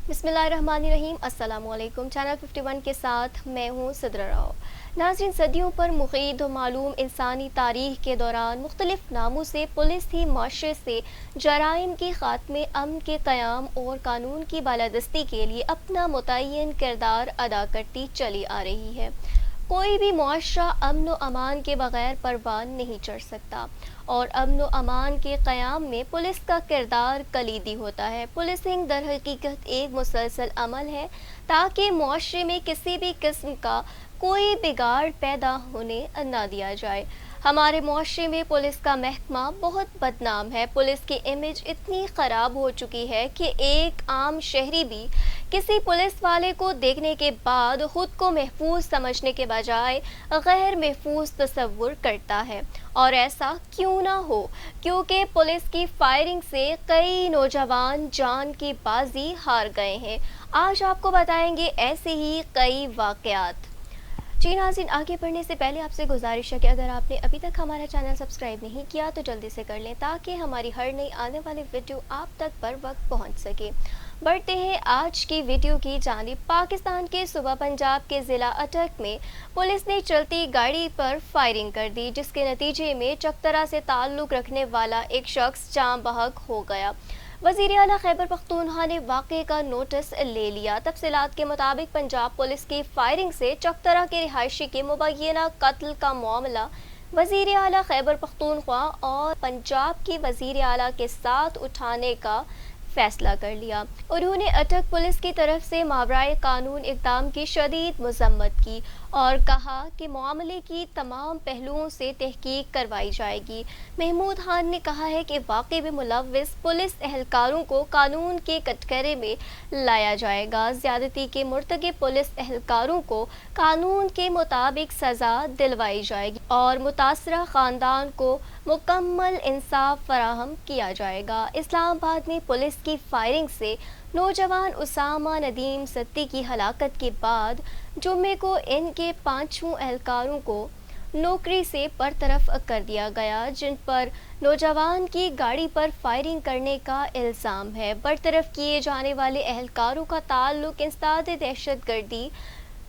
बिस्मिल्लाहिर्रहमानिर्रहीम। अस्सलाम वालेकुम। चैनल 51 के साथ मैं हूँ सिद्रा राव। नाज़रीन, सदियों पर मुक़ीद और मालूम इंसानी तारीख़ के दौरान मुख्तलिफ़ नामों से पुलिस ही माशरे से जराइम के ख़ात्मे, अमन के क़याम और कानून की बालादस्ती के लिए अपना मुतय्यन किरदार अदा करती चली आ रही है। कोई भी मुआशरा अमन व अमान के बग़ैर परवान नहीं चढ़ सकता और अमन व अमान के क़याम में पुलिस का किरदार कलीदी होता है। पुलिसिंग दर हकीकत एक मुसलसल अमल है ताकि मुआशरे में किसी भी किस्म का कोई बिगाड़ पैदा होने न दिया जाए। हमारे मुआशरे में पुलिस का महकमा बहुत बदनाम है। पुलिस की इमेज इतनी ख़राब हो चुकी है कि एक आम शहरी भी किसी पुलिस वाले को देखने के बाद ख़ुद को महफूज समझने के बजाय गैर महफूज तसव्वुर करता है। और ऐसा क्यों ना हो, क्योंकि पुलिस की फायरिंग से कई नौजवान जान की बाजी हार गए हैं। आज आपको बताएंगे ऐसे ही कई वाक़यात। जी नाज़रीन, आगे बढ़ने से पहले आपसे गुजारिश है कि अगर आपने अभी तक हमारा चैनल सब्सक्राइब नहीं किया तो जल्दी से कर लें ताकि हमारी हर नई आने वाली वीडियो आप तक पर वक्त पहुंच सके। बढ़ते हैं आज की वीडियो की जानिब। पाकिस्तान के सूबा पंजाब के ज़िला अटक में पुलिस ने चलती गाड़ी पर फायरिंग कर दी, जिसके नतीजे में चकतरा से ताल्लुक़ रखने वाला एक शख्स जाँ बहक हो गया। वज़ीर आला खैबर पख्तूनख्वा ने वाक़े का नोटिस ले लिया। तफसीलात के मुताबिक पंजाब पुलिस की फायरिंग से चकतरा के रिहायशी के मुबैना कत्ल का मामला वज़ीर आला खैबर पख्तूनख्वा और पंजाब की वज़ीर आला के साथ उठाने का फैसला कर लिया। उन्होंने अटक पुलिस की तरफ से मावराए कानून इक़दाम की शदीद मज़म्मत की और कहा कि मामले की तमाम पहलुओं से तहकीक करवाई जाएगी। महमूद खान ने कहा है कि वाक़े में मुलव्विस पुलिस एहलकारों को कानून के कटघरे में लाया जाएगा। ज़्यादती के मुर्तकिब पुलिस एहलकारों को कानून के मुताबिक सज़ा दिलवाई जाएगी और मुतासरा ख़ानदान को मुकम्मल इंसाफ फराहम किया जाएगा। इस्लामाबाद में पुलिस की फायरिंग से नौजवान उसामा नदीम सत्ती की हलाकत के बाद जुम्मे को इनके 5 एहलकारों को नौकरी से बरतरफ कर दिया गया, जिन पर नौजवान की गाड़ी पर फायरिंग करने का इल्ज़ाम है। बरतरफ किए जाने वाले एहलकारों का ताल्लुक़ इंसदाद दहशतगर्दी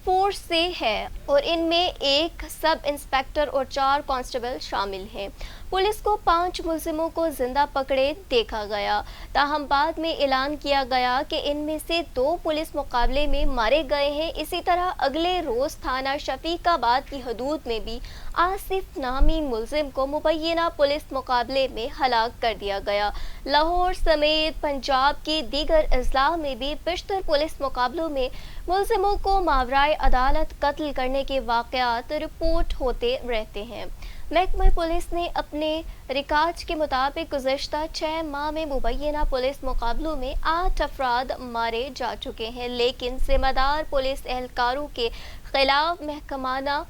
फोर्स से है और इनमें एक सब इंस्पेक्टर और 4 कांस्टेबल शामिल हैं। पुलिस को 5 मुलजिमों को जिंदा पकड़े देखा गया, ताहम बाद में ऐलान किया गया कि इनमें से 2 पुलिस मुकाबले में मारे गए हैं। इसी तरह अगले रोज़ थाना शफीकाबाद की हदूद में भी आसिफ नामी मुलजिम को मुबैना पुलिस मुकाबले में हलाक कर दिया गया। लाहौर समेत पंजाब के दीगर अजला में भी बेशतर पुलिस मुकाबलों में मुलजिमों को मावराए अदालत कत्ल करने के वाक़यात रिपोर्ट होते रहते हैं। महकमा पुलिस ने अपने रिकॉर्ड के मुताबिक गुज़श्ता 6 माह में मुबैना पुलिस मुकाबलों में 8 अफराद मारे जा चुके हैं, लेकिन ज़िम्मेदार पुलिस एहलकारों के खिलाफ महकमाना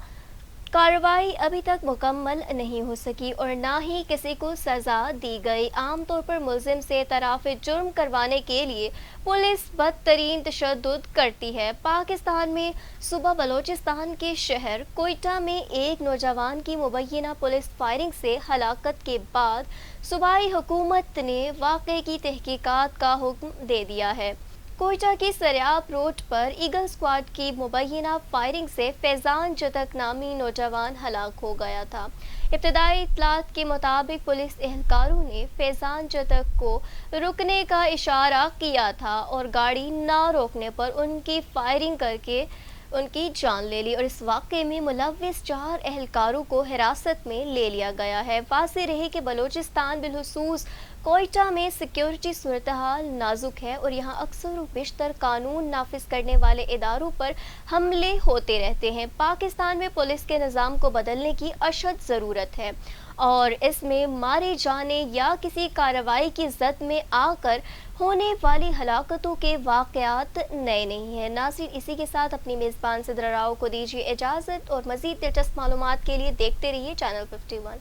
कार्रवाई अभी तक मुकम्मल नहीं हो सकी और ना ही किसी को सज़ा दी गई। आम तौर पर मुलजिम से तराफ़े जुर्म करवाने के लिए पुलिस बदतरीन तशद्दुद करती है। पाकिस्तान में सूबा बलोचिस्तान के शहर कोयटा में एक नौजवान की मुबैना पुलिस फायरिंग से हलाकत के बाद सूबाई हुकूमत ने वाक़े की तहकीकात का हुक्म दे दिया है। कोयटा की सरियाब रोड पर ईगल स्क्वाड की मुबैना फायरिंग से फैज़ान जतक नामी नौजवान हलाक हो गया था। इब्तदाई इत्तलात के मुताबिक पुलिस एहलकारों ने फैज़ान जतक को रुकने का इशारा किया था और गाड़ी ना रोकने पर उनकी फायरिंग करके उनकी जान ले ली और इस वाक़े में मुलव्विस 4 एहलकारों को हिरासत में ले लिया गया है। वाज़ेह रहे कि बलोचिस्तान बिलखुसूस कोयटा में सिक्योरिटी सूरत हाल नाजुक है और यहाँ अक्सर व बेशतर कानून नाफिज करने वाले इदारों पर हमले होते रहते हैं। पाकिस्तान में पुलिस के निज़ाम को बदलने की अशद ज़रूरत है और इसमें मारे जाने या किसी कार्रवाई की जद में आकर होने वाली हलाकतों के वाक़यात नए नहीं हैं। नाज़रीन, इसी के साथ अपनी मेज़बान सिद्रा राव को दीजिए इजाज़त और मज़ीद दिलचस्प मालूमात के लिए देखते रहिए चैनल 51।